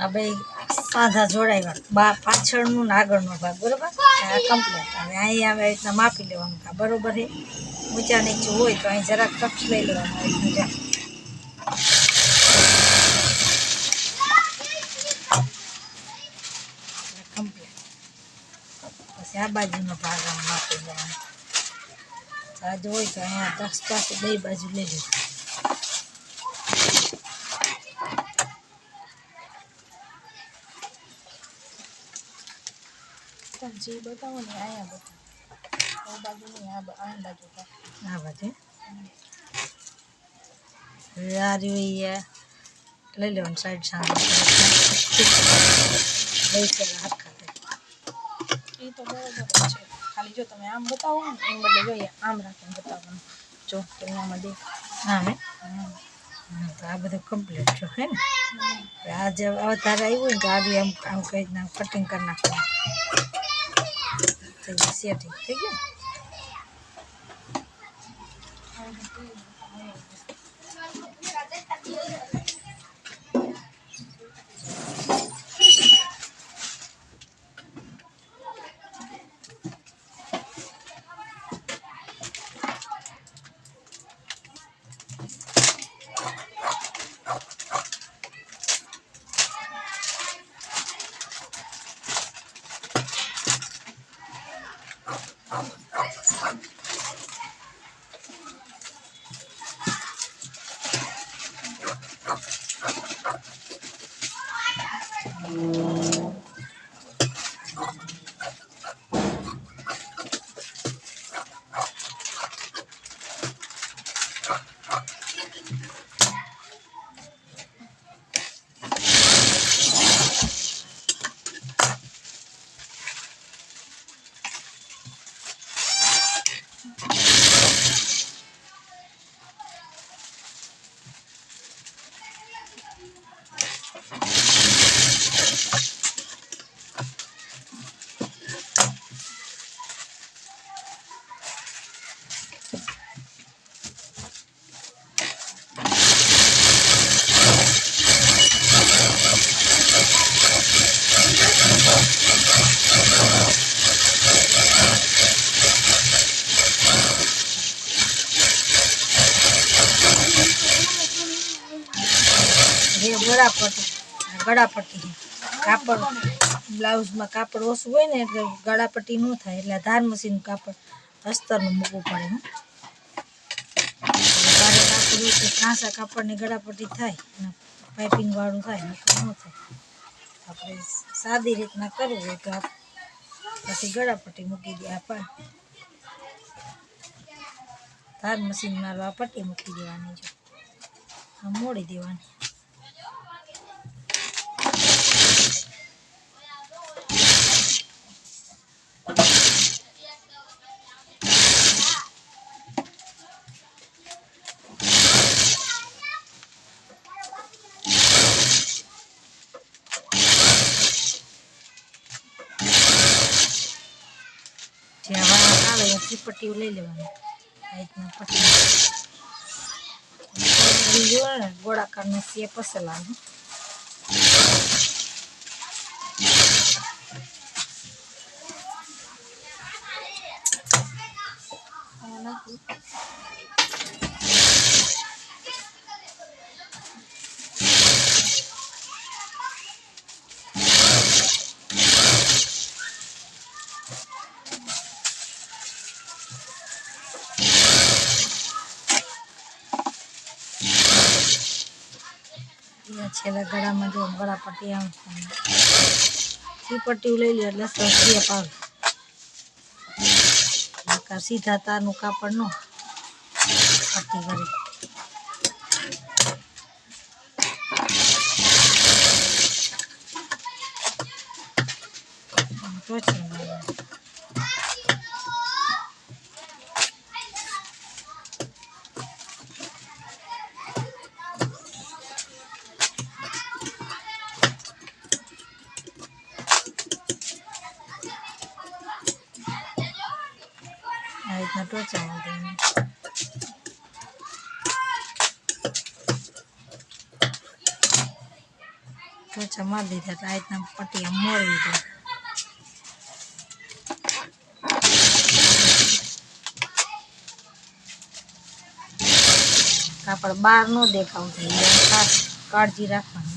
આ બે સાંધા જોડાવ્યા પાછળનું ને આગળનો ભાગ બરોબર આ કમ્પ્લીટ. હવે અહીં આવે રીતના માપી લેવાનું કે બરોબર છે. ઊંચા નીચું હોય તો અહીં જરાક ટક્સ લઈ લેવાનું આવી રીતના કમ્પ્લીટ. પછી આ બાજુનો ભાગ આમ માપી લેવાનો. આજ હોય તો અહીંયા ટક્સ પાસે બે બાજુ લઈ લેવાનું. જે બતાવો ને અહીંયા બતાવો આ બાજુ નહીં આ બાજુ આ બાજુ આ રહ્યું લઈ લેવાનું સાઈડ સામે હાથ ખાતે એ તો બરાબર છે. ખાલી જો તમે આમ બતાવો ને એમ બદલે જોઈએ આમ રાખીને બતાવવાનું જો કેમેરામાં દે આમ તો આ બધું કમ્પ્લીટ છો હે ને. આ જે અવતાર આવ્યું ને તો આજે આમ આમ કઈ રીતના કટિંગ કરી નાખવાનું સેટિંગ થઈ ગયું. ગળાપટ્ટી કાપડ બ્લાઉઝમાં કાપડ ઓછું હોય ને એટલે ગળાપટ્ટી ન થાય એટલે ધાર મશીન કાપડ અસ્તરનું મૂકવું પડે. ભારે કાપડ હોય તો કાંસા કાપડની ગળાપટ્ટી થાય અને પાઇપિંગ વાળું થાય ન થાય. આપણે સાદી રીતના કરવું હોય તો પછી ગળાપટ્ટી મૂકી દે ધાર મશીનમાં આ પટ્ટી મૂકી દેવાની જો મોડી દેવાની. જ્યાં વાળા આવે એટલી પટ્ટીઓ લઈ લેવાની આ રીતના પટ્ટી જોવા ને ગોળાકારને શેપ હશે લાગે છેલ્લા ગળામાં જો ગળા પટ્ટી આમ પટ્ટી લઈ લે એટલે સરસ આવે સીધા તારનું કાપડ નો પટ્ટી કરી ટોચી આ રીતના ટોચા ટોચા મારી દીધા તો આ રીતના પટ્ટી મોરવી દે કાપડ બહાર ન દેખાવું જોઈએ ખાસ કાળજી રાખવાની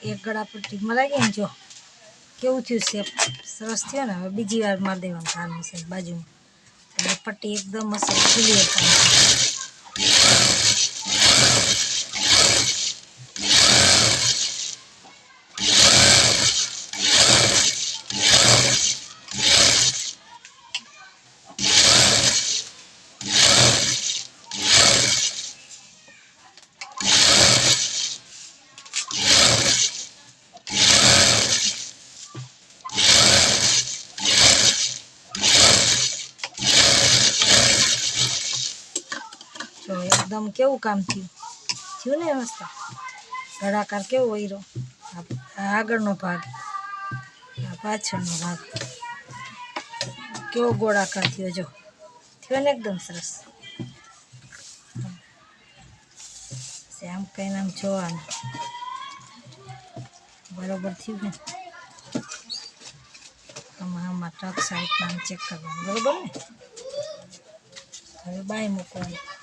એક ગળા પટ્ટીમાં લાગી ને જો કેવું થયું શેપ સરસ થયો ને હવે બીજી વાર મારી દેવાનું કાનનું છે બાજુમાં એટલે પટ્ટી એકદમ અસર ક્લિયર થાય જો એકદમ કેવું કામ થયું ને મસ્ત ગળાકાર કેવો વયરો આ આગળનો ભાગ આ પાછળનો ભાગ કેવો ગોળાકાર થયો ને એકદમ સરસ આમ કહીને આમ જોવાનું બરોબર થયું ને આમાં ટક સાઈડમાં આમ ચેક કરવાનું બરોબર ને હવે બાય મૂકવાનું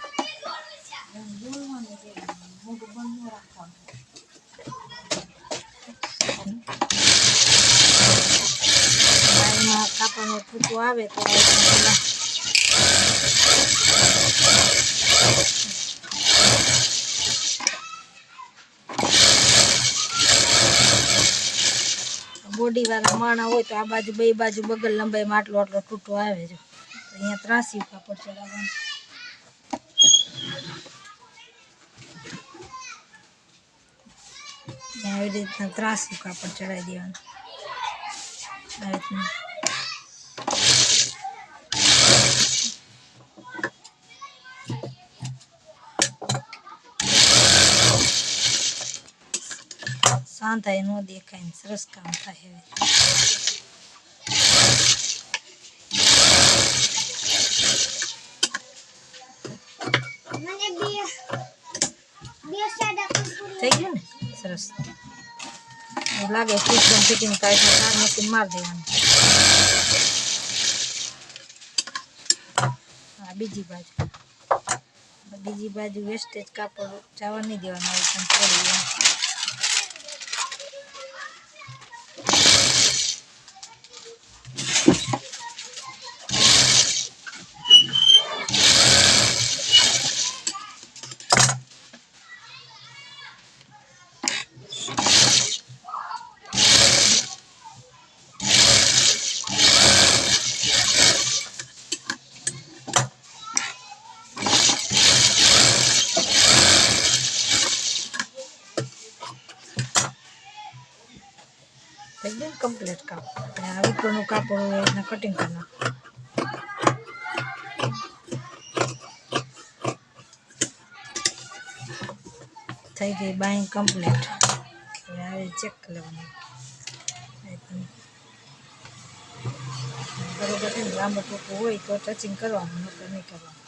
બાયમાં કાપડનો ટૂંકો આવે તો પેલા બોડી વાળા માણા હોય તો આ બાજુ બે બાજુ બગલ લંબાઈમાં આટલો ટૂંટો આવે છે અહીંયા ત્રાસી કાપડ ચડાવવાનું આવી રીતના ત્રાસી કાપડ ચડાવી દેવાનું આ રીતના સાંધાઈ ન દેખાય ને સરસ કામ થાય થઈ ગયું ને સરસ લાગે ફિટિંગ થાય તો તાર મશીન મારી દેવાનું હા બીજી બાજુ વેસ્ટેજ કાપડ જવા નહીં દેવાનું આવે પણ છોડી દેવાનું એકદમ કમ્પ્લીટ કાપ. અને આ ઉપરનું કાપડ હોય એના કટિંગ કરી નાખો. થઈ ગઈ બાઈ કમ્પ્લીટ. હવે આવે ચેક કરી લેવાનું. બરોબર છે ને, લાંબો ટૂંકો હોય તો ટચિંગ કરવાનું, નકર નહીં કરવાનું.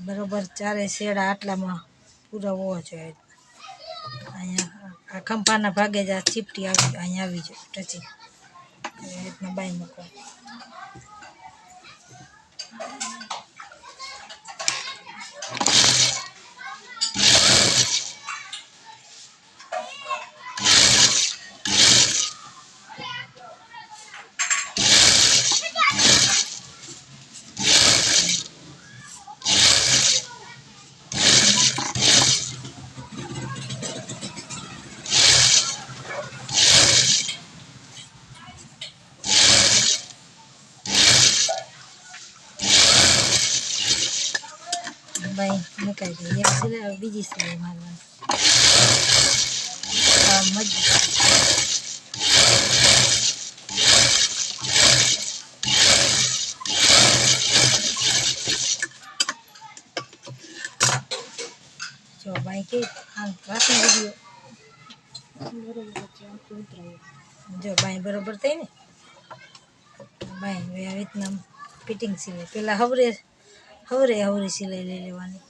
બરોબર ચારે શેડા આટલામાં પૂરા હોવા જોઈએ. અહીંયા આ ખંભાના ભાગે જ આ ચીપટી આવી અહીંયા આવી જાય ટચિંગ. એ રીતના બાઈ મૂકો. બાઈ મુકાઈ ગઈ. એક સિલાઈ બીજી સિલાઈ મારવાની. મજબૂત જો બાઈ કે રાખી વિડીયો જો બાઈ બરોબર થઈ ને. બાઈ હવે આવી રીતના ફિટિંગ સિલાઈ પેલા હવરે સિલાઈ લઈ લેવાની.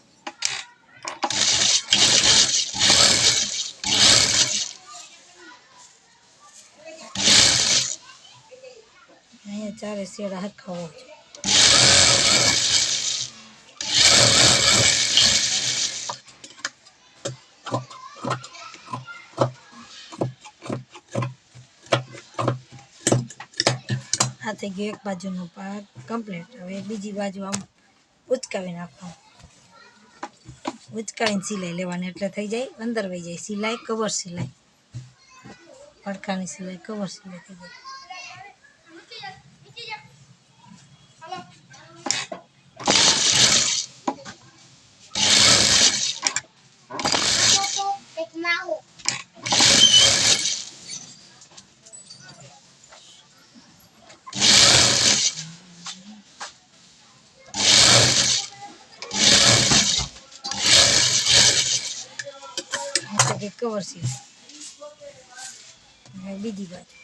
અહીંયા ચારે શેડા હરખા હોવા જોઈએ. આ થઈ ગયો એક બાજુનો ભાગ કમ્પ્લીટ. હવે બીજી બાજુ આમ ઉચકાવી નાખવાનું. ઉચકાવીને સિલાઈ લેવાની એટલે થઈ જાય, અંદર વહી જાય સિલાઈ. કવર સિલાઈ, પડખાની સિલાઈ, કવર સિલાઈ થઈ જાય. કવર સિલાઈ બીજી બાજુ.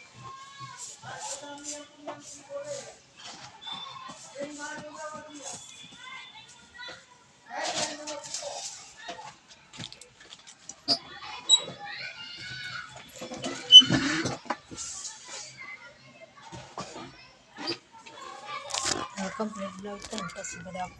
કમ્પ્લીટ બ્લાઉઝ થાય પછી બધા